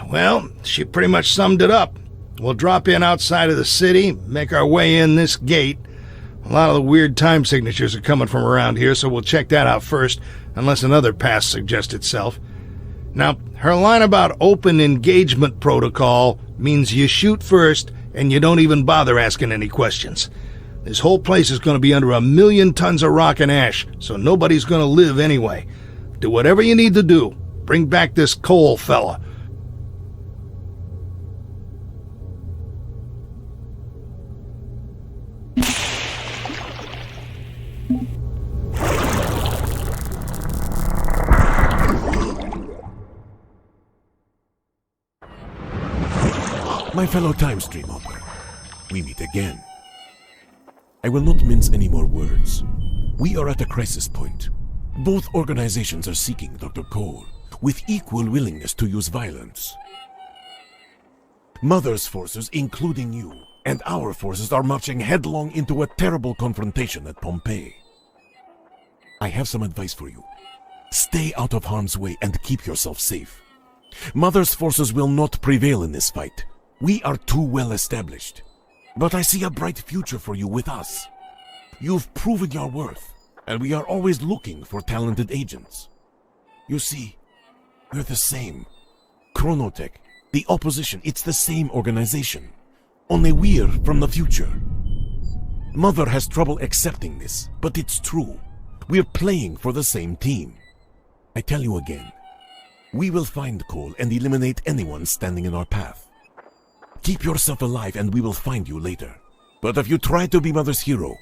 Well, she pretty much summed it up. We'll drop in outside of the city, make our way in this gate. A lot of the weird time signatures are coming from around here, so we'll check that out first, unless another pass suggests itself. Now, her line about open engagement protocol means you shoot first and you don't even bother asking any questions. This whole place is going to be under 1,000,000 tons of rock and ash, so nobody's going to live anyway. Do whatever you need to do. Bring back this Koell fella. My fellow time stream hopper, we meet again. I will not mince any more words. We are at a crisis point. Both organizations are seeking Dr. Koell, with equal willingness to use violence. Mother's forces, including you, and our forces are marching headlong into a terrible confrontation at Pompeii. I have some advice for you. Stay out of harm's way and keep yourself safe. Mother's forces will not prevail in this fight. We are too well established. But I see a bright future for you with us. You've proven your worth, and we are always looking for talented agents. You see, we're the same. Chronotech, the opposition, it's the same organization. Only we're from the future. Mother has trouble accepting this, but it's true. We're playing for the same team. I tell you again, we will find Koell and eliminate anyone standing in our path. Keep yourself alive and we will find you later. But if you try to be Mother's hero,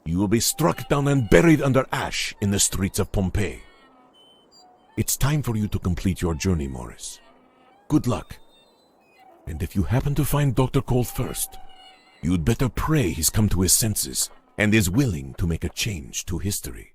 you will be struck down and buried under ash in the streets of Pompeii. It's time for you to complete your journey, Morris. Good luck. And if you happen to find Dr. Koell first, you'd better pray he's come to his senses and is willing to make a change to history.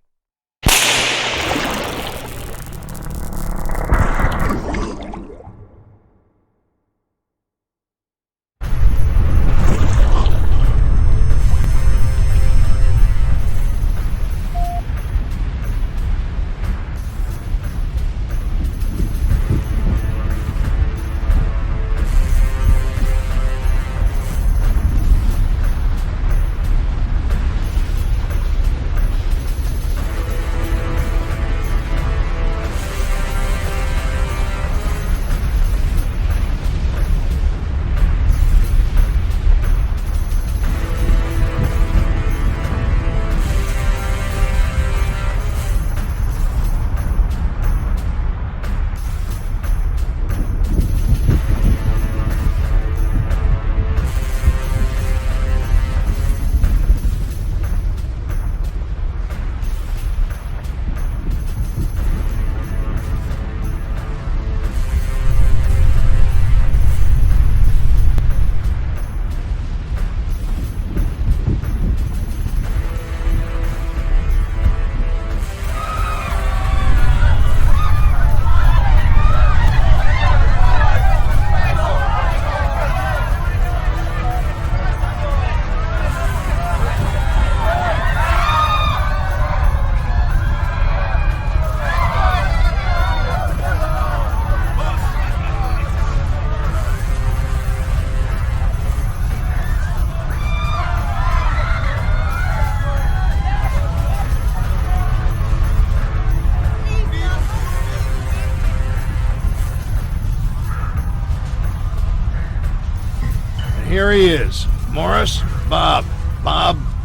Here he is. Morris, Bob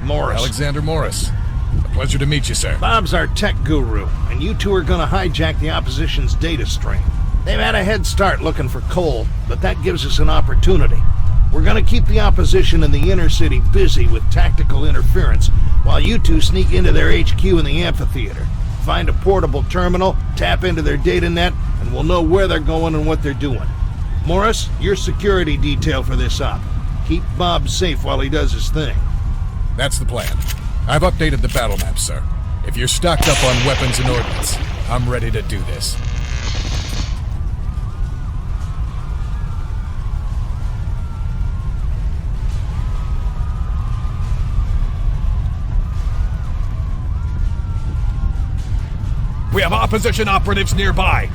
Morris. Alexander Morris. A pleasure to meet you, sir. Bob's our tech guru, and you two are gonna hijack the opposition's data stream. They've had a head start looking for Koell, but that gives us an opportunity. We're gonna keep the opposition in the inner city busy with tactical interference, while you two sneak into their HQ in the amphitheater. Find a portable terminal, tap into their data net, and we'll know where they're going and what they're doing. Morris, you're security detail for this op. Keep Bob safe while he does his thing. That's the plan. I've updated the battle map, sir. If you're stocked up on weapons and ordnance, I'm ready to do this. We have opposition operatives nearby.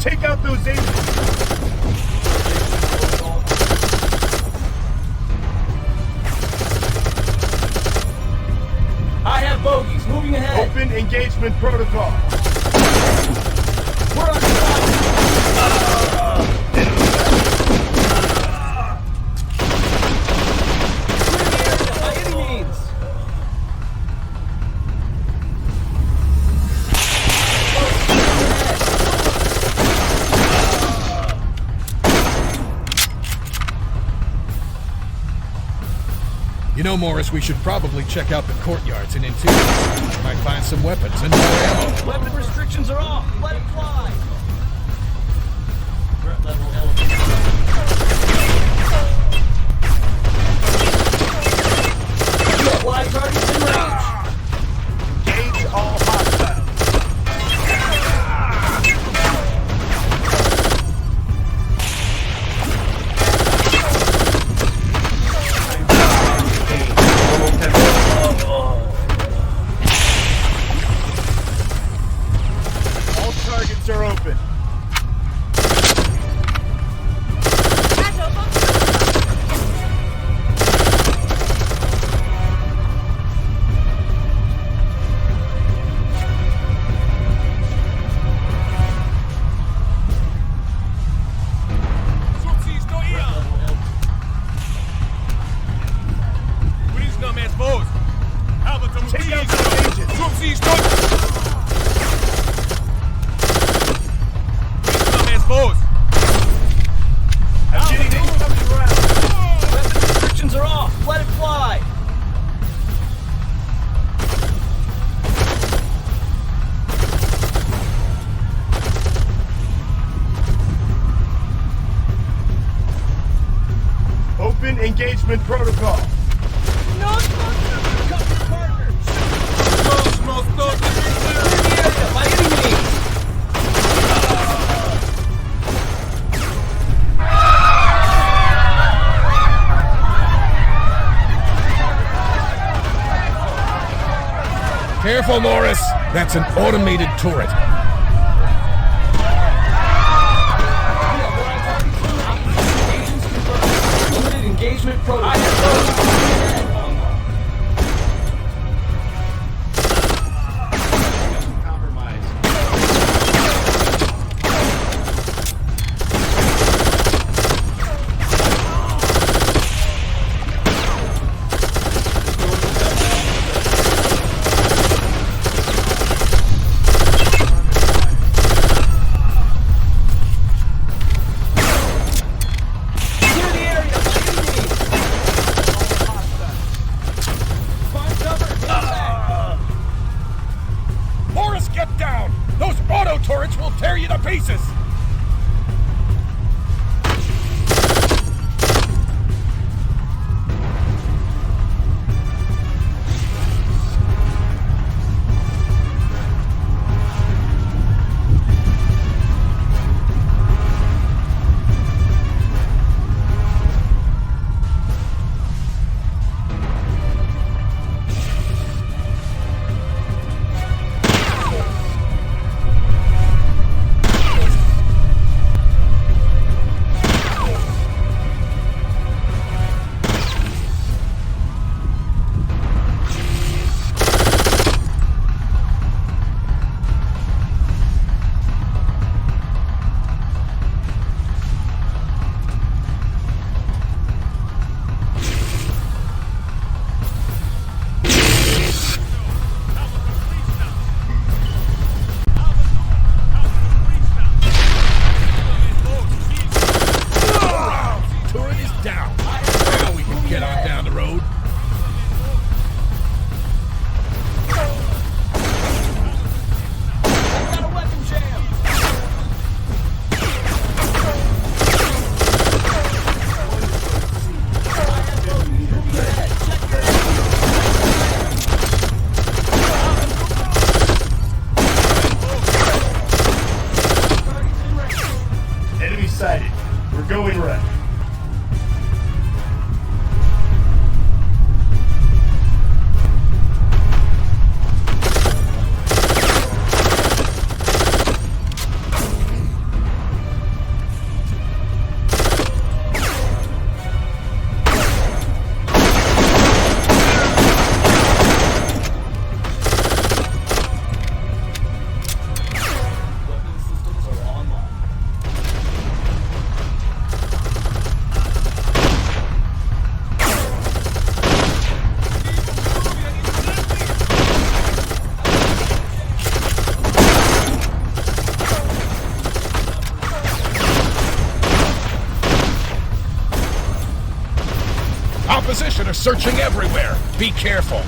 Take out those agents! I have bogeys. Moving ahead. Open engagement protocol. We're on by any means. You know, Morris, we should probably check out the courtyards and interior. Might find some weapons and more ammo. Weapon restrictions are off. Let it fly. Threat level elevated. Live targets in range. Engage all hostiles. All targets are open. Take out those agents. I'm getting incoming rounds. Weapon restrictions are off. Let it fly. Open engagement protocol. By any means. Careful, Morris. That's an automated turret. Limited engagement protocol. Morris, get down! Those auto turrets will tear you to pieces! searching everywhere. Be careful.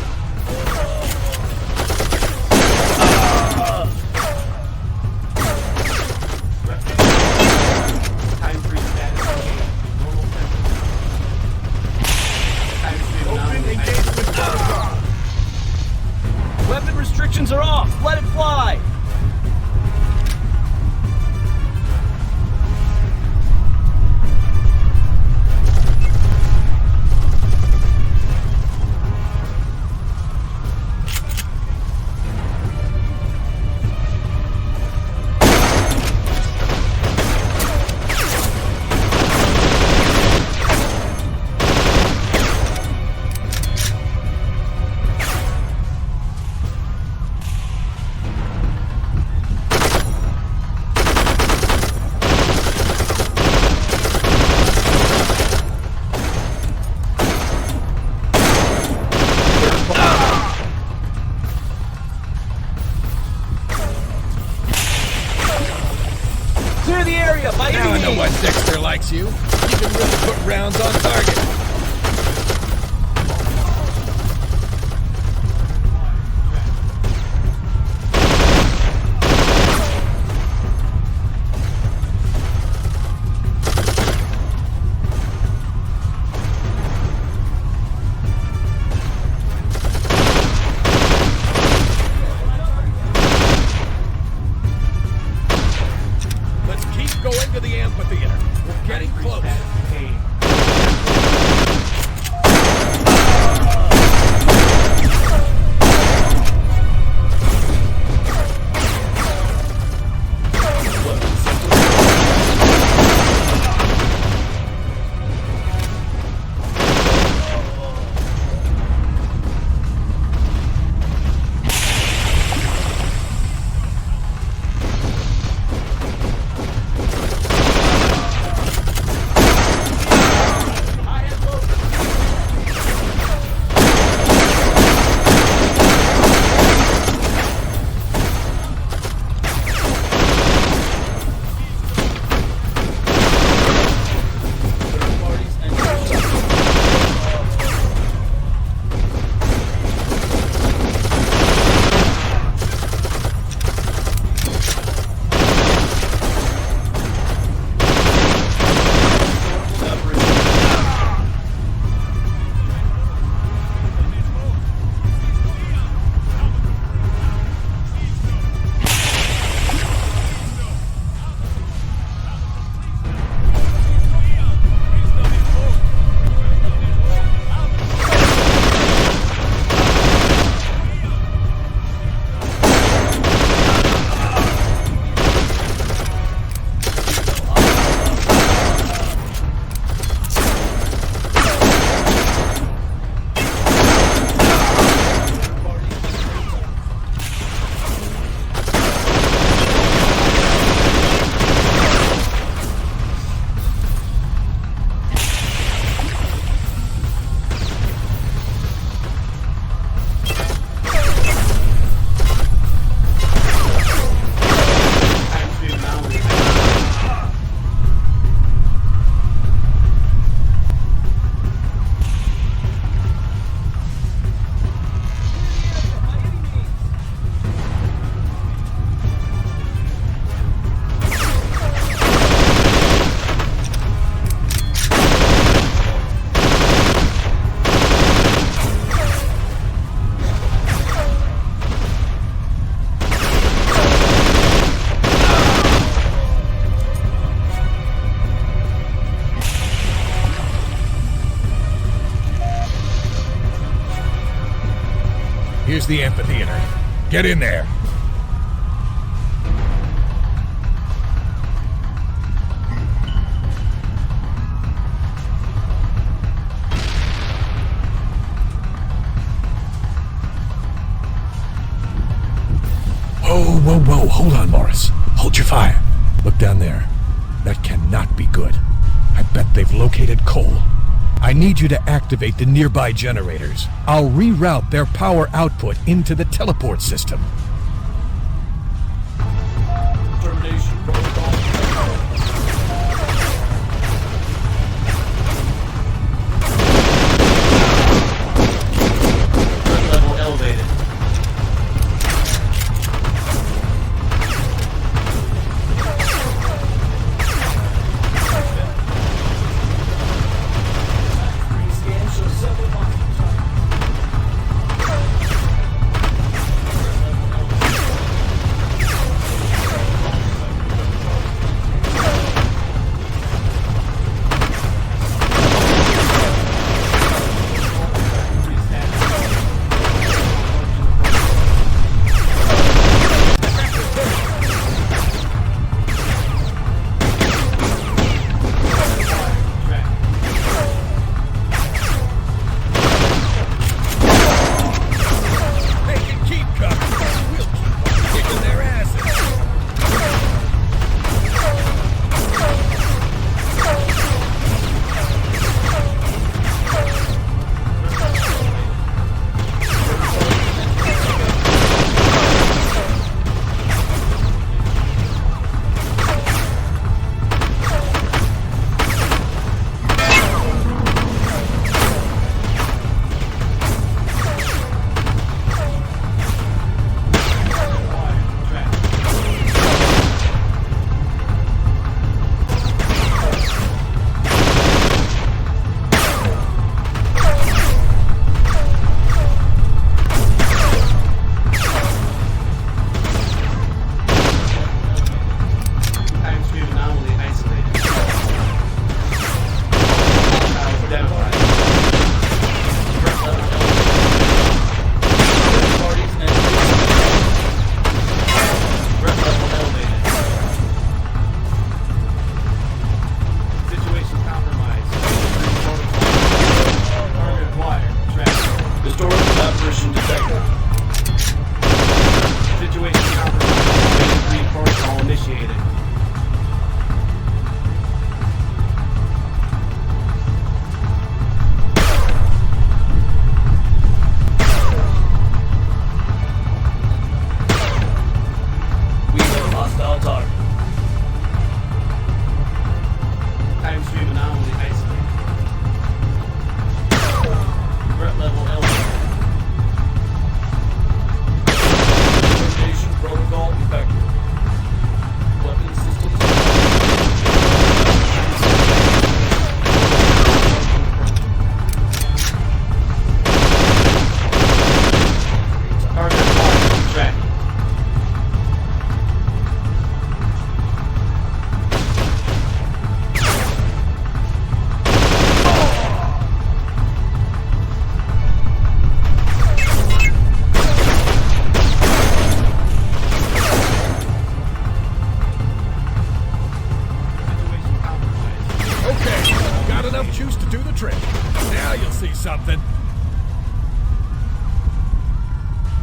Open engagement protocol. Weapon restrictions are off. Let it fly. Clear the area by Now I any know why means. Dexter likes you. You can really put rounds on target. Let's keep going to the amphitheater. We're getting close. Here's the amphitheater. Get in there. Whoa, hold on, Morris. Hold your fire. Look down there. That cannot be good. I bet they've located Koell. I need you to activate the nearby generators. I'll reroute their power output into the teleport system. Termination protocol.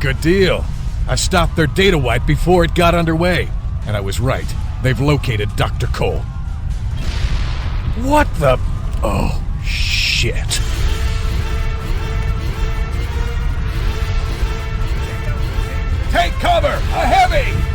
Good deal. I stopped their data wipe before it got underway. And I was right. They've located Dr. Koell. What the... Oh, shit. Take cover! A heavy!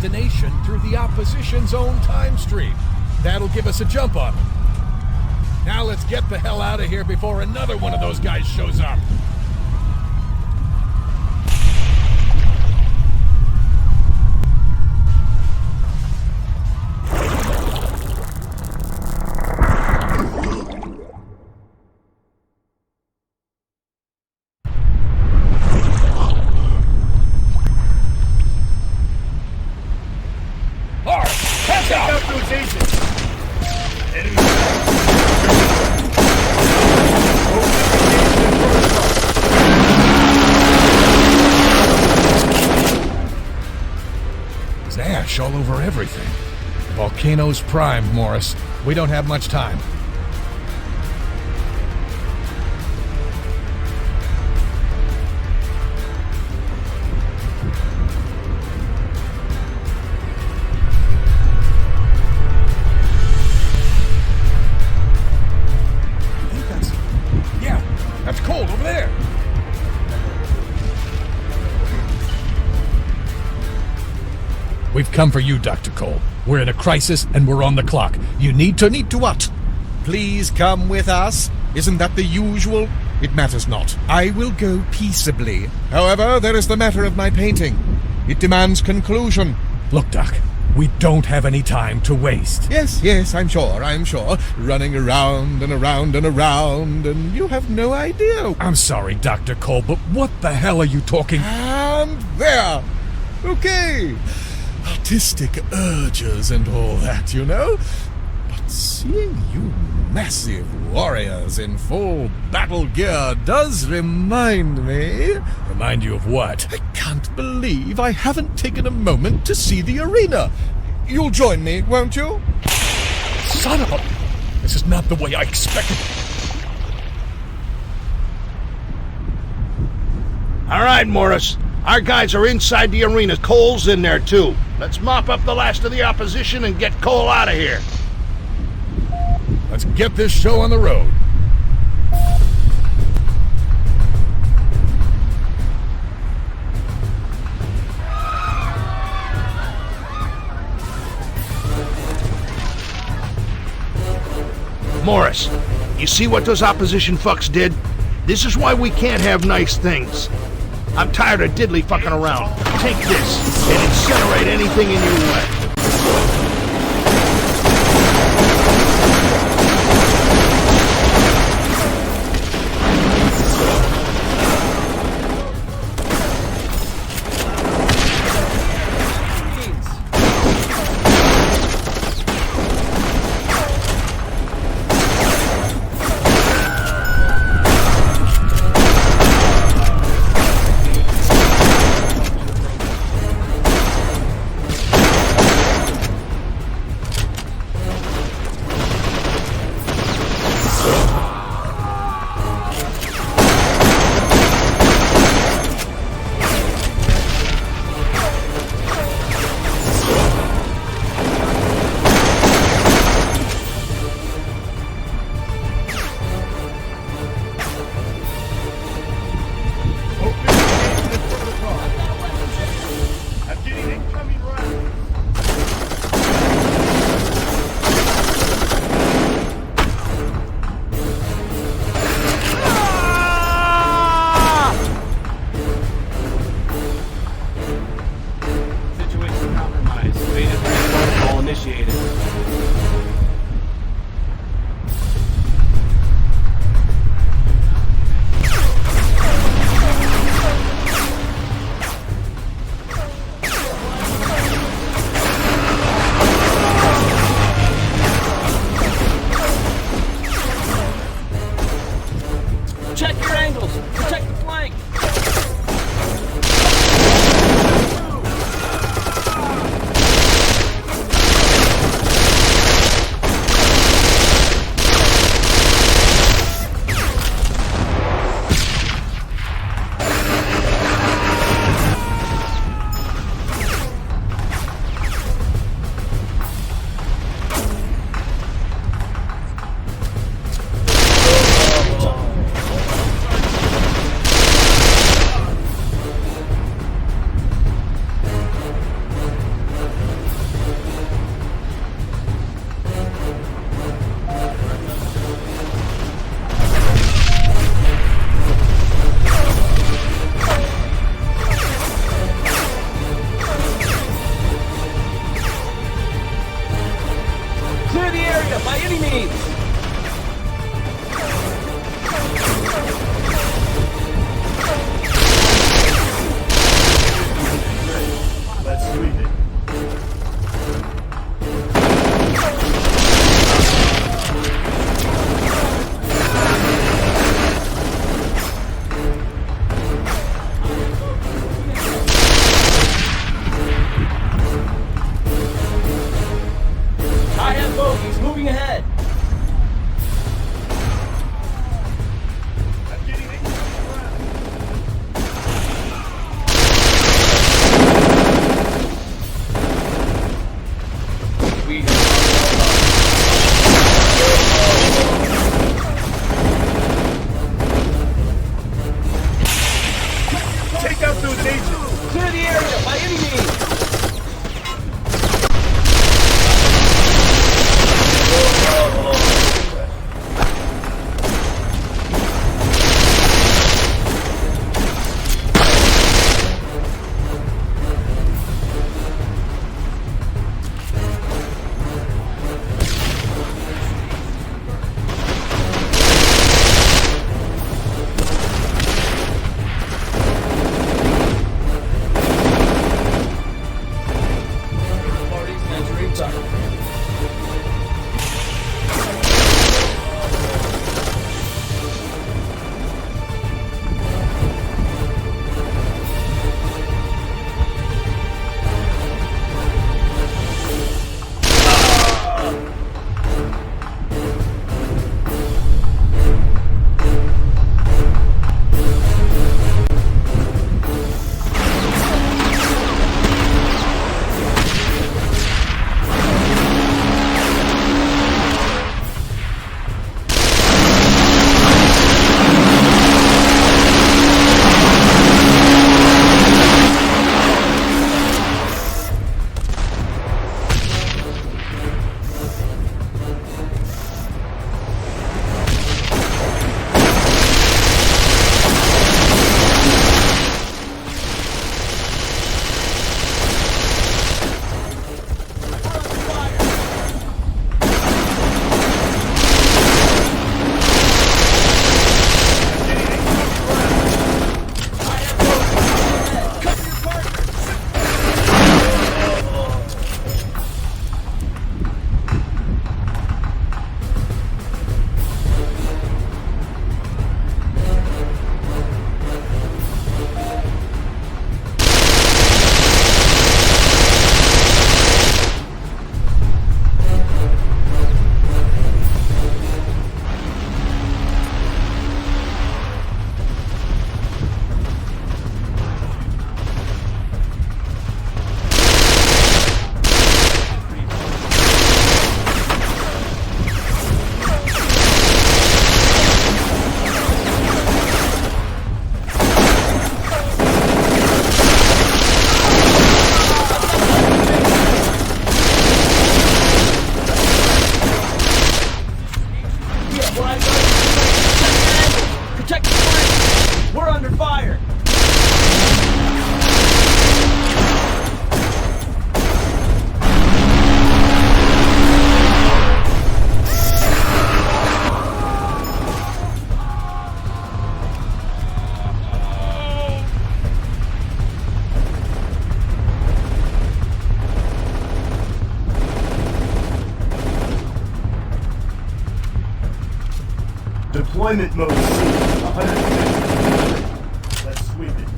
destination through the opposition's own time stream. That'll give us a jump on them. Now let's get the hell out of here before another one of those guys shows up. Take out those agents! Enemy There's ash all over everything. The volcano's primed, Morris. We don't have much time. That's cold over there. We've come for you, Dr. Koell. We're in a crisis and we're on the clock. You need to what? Please come with us. Isn't that the usual? It matters not. I will go peaceably. However, there is the matter of my painting. It demands conclusion. Look, Doc, we don't have any time to waste. Yes, I'm sure. Running around and around and around, and you have no idea. I'm sorry, Dr. Koell, but what the hell are you talking? And there. Okay. Artistic urges and all that, you know. But seeing you massive warriors in full battle gear does remind me... Remind you of what? I can't believe I haven't taken a moment to see the arena. You'll join me, won't you? Son of a... This is not the way I expected. All right, Morris. Our guys are inside the arena. Cole's in there, too. Let's mop up the last of the opposition and get Cole out of here. Let's get this show on the road. Morris, you see what those opposition fucks did? This is why we can't have nice things. I'm tired of diddly fucking around. Take this and incinerate anything in your way. area by any means! Let's sweep it. I have bogeys moving ahead. I'm getting it. We have Take out those agents. clear the area by any means. Parties entering tunnel. Protect the flank! We're under fire! Deployment mode C. 150. Let's sweep it.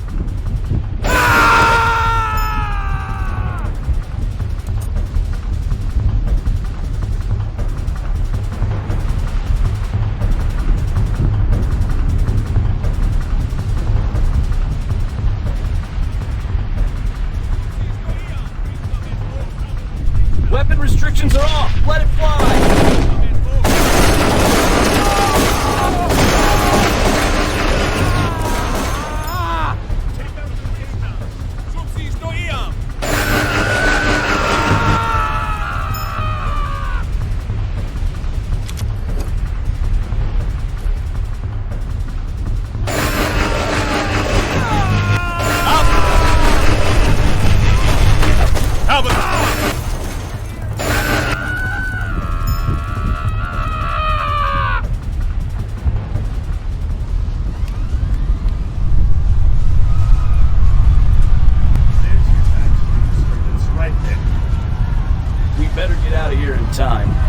Weapon restrictions are off! Let it fly! here in time.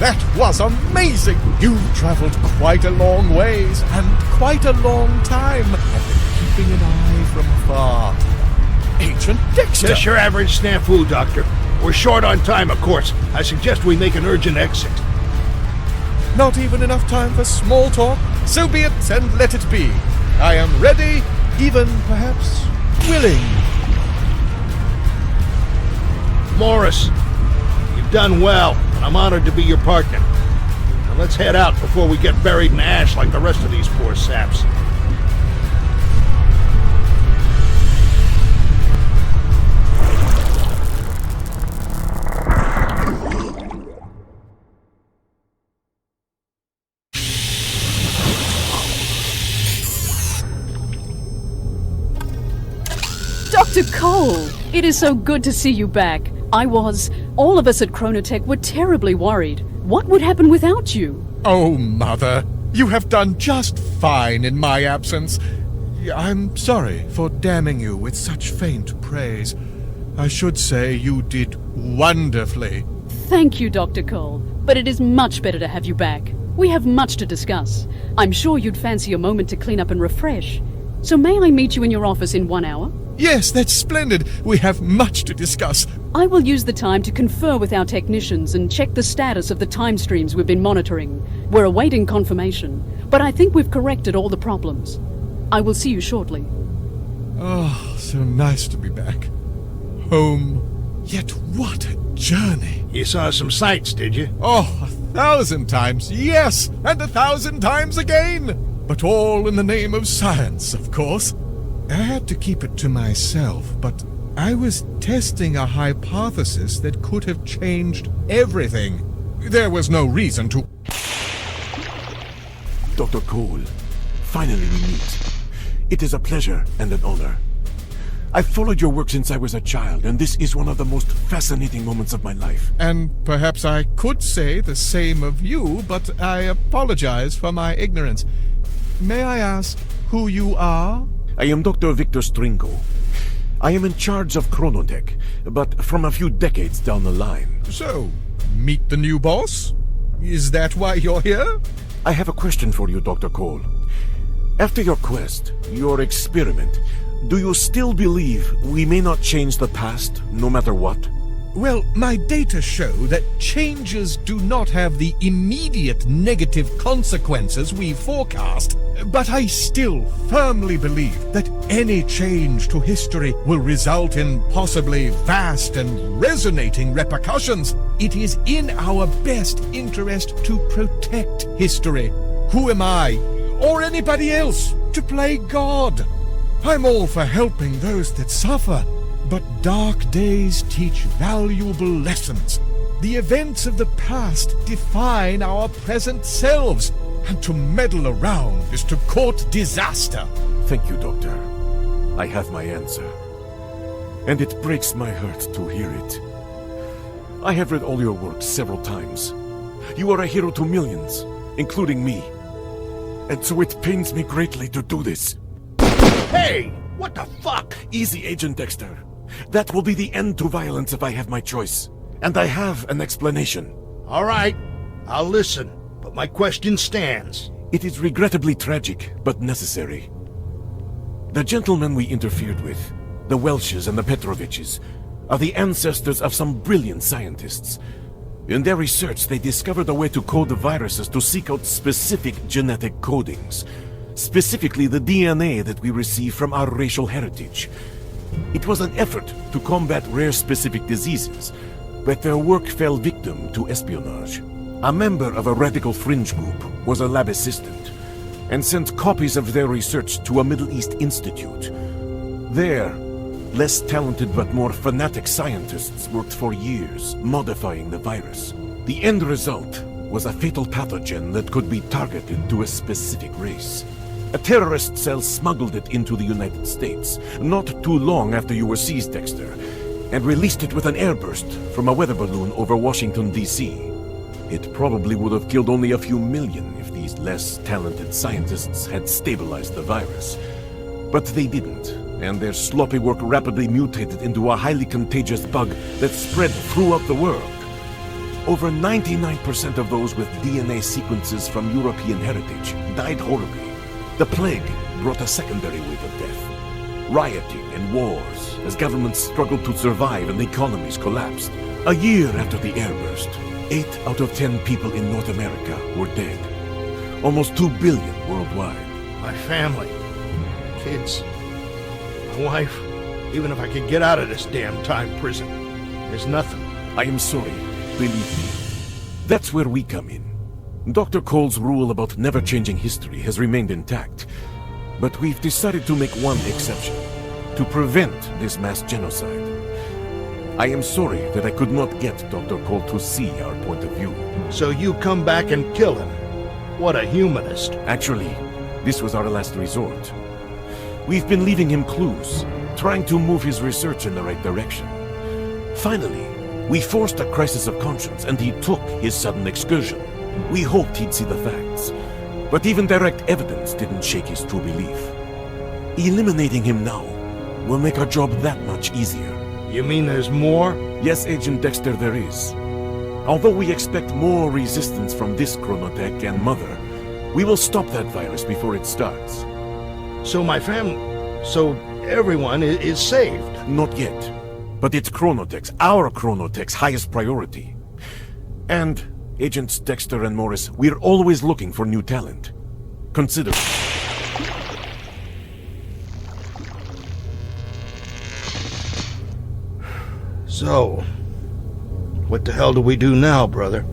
That was amazing! You've traveled quite a long ways and quite a long time, and been keeping an eye from afar. Agent Dexter! Just your average snafu, Doctor. We're short on time, of course. I suggest we make an urgent exit. Not even enough time for small talk? So be it, and let it be. I am ready, even perhaps willing. Morris, you've done well, and I'm honored to be your partner. Now let's head out before we get buried in ash like the rest of these poor saps. Dr. Koell, it is so good to see you back. All of us at Chronotech were terribly worried. What would happen without you? Oh, Mother, you have done just fine in my absence. I'm sorry for damning you with such faint praise. I should say you did wonderfully. Thank you, Dr. Koell, but it is much better to have you back. We have much to discuss. I'm sure you'd fancy a moment to clean up and refresh. So may I meet you in your office in 1 hour? Yes, that's splendid. We have much to discuss. I will use the time to confer with our technicians and check the status of the time streams we've been monitoring. We're awaiting confirmation, but I think we've corrected all the problems. I will see you shortly. Oh, so nice to be back. Home. Yet what a journey. You saw some sights, did you? Oh, 1,000 times, yes, and 1,000 times again. But all in the name of science, of course. I had to keep it to myself, but I was testing a hypothesis that could have changed everything. There was no reason to... Dr. Koell, finally we meet. It is a pleasure and an honor. I've followed your work since I was a child, and this is one of the most fascinating moments of my life. And perhaps I could say the same of you, but I apologize for my ignorance. May I ask who you are? I am Dr. Victor Strinko. I am in charge of Chronotech, but from a few decades down the line. So, meet the new boss? Is that why you're here? I have a question for you, Dr. Koell. After your quest, your experiment, do you still believe we may not change the past, no matter what? Well, my data show that changes do not have the immediate negative consequences we forecast, but I still firmly believe that any change to history will result in possibly vast and resonating repercussions. It is in our best interest to protect history. Who am I, or anybody else, to play God? I'm all for helping those that suffer. But dark days teach valuable lessons. The events of the past define our present selves, and to meddle around is to court disaster. Thank you, Doctor. I have my answer. And it breaks my heart to hear it. I have read all your work several times. You are a hero to millions, including me. And so it pains me greatly to do this. Hey! What the fuck? Easy, Agent Dexter. That will be the end to violence if I have my choice. And I have an explanation. All right, I'll listen, but my question stands. It is regrettably tragic, but necessary. The gentlemen we interfered with, the Welshes and the Petroviches, are the ancestors of some brilliant scientists. In their research, they discovered a way to code the viruses to seek out specific genetic codings. Specifically the DNA that we receive from our racial heritage. It was an effort to combat rare specific diseases, but their work fell victim to espionage. A member of a radical fringe group was a lab assistant, and sent copies of their research to a Middle East institute. There, less talented but more fanatic scientists worked for years, modifying the virus. The end result was a fatal pathogen that could be targeted to a specific race. A terrorist cell smuggled it into the United States, not too long after you were seized, Dexter, and released it with an airburst from a weather balloon over Washington, D.C. It probably would have killed only a few million if these less talented scientists had stabilized the virus. But they didn't, and their sloppy work rapidly mutated into a highly contagious bug that spread throughout the world. Over 99% of those with DNA sequences from European heritage died horribly. The plague brought a secondary wave of death. Rioting and wars as governments struggled to survive and economies collapsed. A year after the airburst, 8 out of 10 people in North America were dead. Almost 2 billion worldwide. My family, kids, my wife. Even if I could get out of this damn time prison, there's nothing. I am sorry, believe me. That's where we come in. Dr. Koell's rule about never changing history has remained intact. But we've decided to make one exception, to prevent this mass genocide. I am sorry that I could not get Dr. Koell to see our point of view. So you come back and kill him. What a humanist. Actually, this was our last resort. We've been leaving him clues, trying to move his research in the right direction. Finally, we forced a crisis of conscience and he took his sudden excursion. We hoped he'd see the facts, but even direct evidence didn't shake his true belief. Eliminating him now will make our job that much easier. You mean there's more? Yes, Agent Dexter, there is. Although we expect more resistance from this chronotech and Mother, we will stop that virus before it starts. So so everyone is saved? Not yet. But it's chronotech's, our chronotech's highest priority. And, Agents Dexter and Morris, we're always looking for new talent. Consider... So, what the hell do we do now, brother?